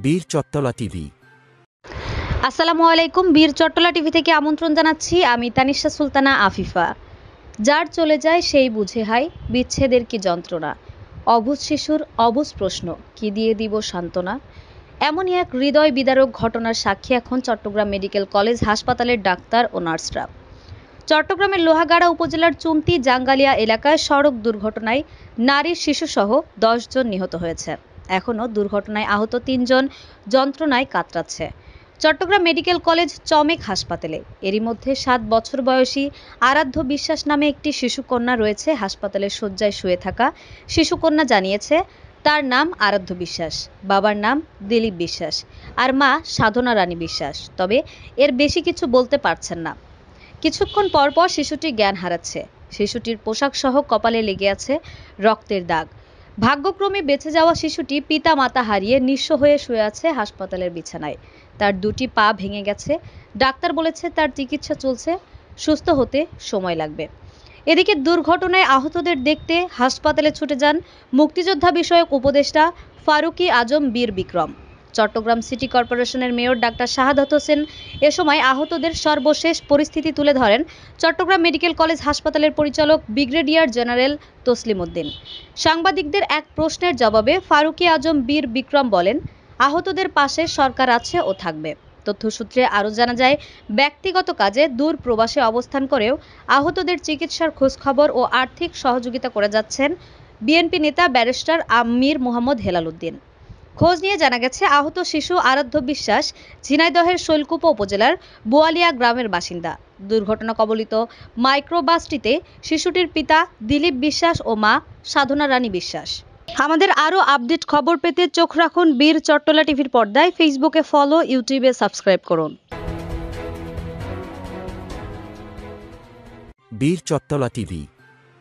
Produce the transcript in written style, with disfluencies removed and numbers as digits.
বীর চট্টলা টিভি। আসসালামু আলাইকুম। বীর চট্টলা টিভি থেকে আমন্ত্রণ জানাচ্ছি আমি তানিশা সুলতানা আফিফা। যার চলে যায় সেই বুঝে হাই বিচ্ছেদের কি যন্ত্রণা, অবুঝ শিশুর অবুঝ প্রশ্ন কি দিয়ে দিব সান্ত্বনা। এমনই এক হৃদয় বিদারক ঘটনার সাক্ষী এখন চট্টগ্রাম মেডিকেল কলেজ হাসপাতালের ডাক্তার ও নার্সরা। চট্টগ্রামের লোহাগাড়া উপজেলার চুন্তি জাঙ্গালিয়া এলাকায় সড়ক দুর্ঘটনায় নারী শিশুসহ 10 জন নিহত হয়েছে। এখনও দুর্ঘটনায় আহত 3 জন যন্ত্রণায় কাতরাচ্ছে চট্টগ্রাম মেডিকেল কলেজ চমেক হাসপাতালে। এরই মধ্যে 7 বছর বয়সী আরাধ্য বিশ্বাস নামে একটি শিশুকন্যা রয়েছে হাসপাতালের শয্যায় শুয়ে থাকা। শিশুকন্যা জানিয়েছে তার নাম আরাধ্য বিশ্বাস, বাবার নাম দিলীপ বিশ্বাস আর মা সাধনা রানী বিশ্বাস। তবে এর বেশি কিছু বলতে পারছেন না। কিছুক্ষণ পরপর শিশুটি জ্ঞান হারাচ্ছে। শিশুটির পোশাক সহ কপালে লেগে আছে রক্তের দাগ। ভাগ্যক্রমে বেঁচে যাওয়া শিশুটি পিতা মাতা হারিয়ে নিঃস্ব হয়ে শুয়ে আছে হাসপাতালের বিছানায়। তার 2টি পা ভেঙে গেছে। ডাক্তার বলেছে তার চিকিৎসা চলছে, সুস্থ হতে সময় লাগবে। এদিকে দুর্ঘটনায় আহতদের দেখতে হাসপাতালে ছুটে যান মুক্তিযোদ্ধা বিষয়ক উপদেষ্টা ফারুকী আজম বীর বিক্রম। চট্টগ্রাম সিটি কর্পোরেশনের মেয়র ডাক্তার শাহাদাত হোসেন এ সময় আহতদের সর্বশেষ পরিস্থিতি তুলে ধরেন চট্টগ্রাম মেডিকেল কলেজ হাসপাতালের পরিচালক ব্রিগেডিয়ার জেনারেল তসলিম উদ্দিন। সাংবাদিকদের এক প্রশ্নের জবাবে ফারুকী আজম বীর বিক্রম বলেন, আহতদের পাশে সরকার আছে ও থাকবে। তথ্যসূত্রে আরও জানা যায়, ব্যক্তিগত কাজে দূর প্রবাসে অবস্থান করেও আহতদের চিকিৎসার খোঁজখবর ও আর্থিক সহযোগিতা করে যাচ্ছেন বিএনপি নেতা ব্যারিস্টার আমির মোহাম্মদ হেলাল উদ্দিন। খোঁজ নিয়ে জানা গেছে আহত শিশু আরাধ্য বিশ্বাস ঝিনাইদহের শৈলকুপা উপজেলার বোয়ালিয়া গ্রামের বাসিন্দা। দুর্ঘটনা কবলিত মাইক্রোবাসটিতে শিশুটির পিতা দিলীপ বিশ্বাস ও মা সাধনা রানী বিশ্বাস। আমাদের আরও আপডেট খবর পেতে চোখ রাখুন বীর চট্টলা টিভির পর্দায়। ফেসবুকে ফলো, ইউটিউবে সাবস্ক্রাইব করুন। বীর চট্টলা টিভি।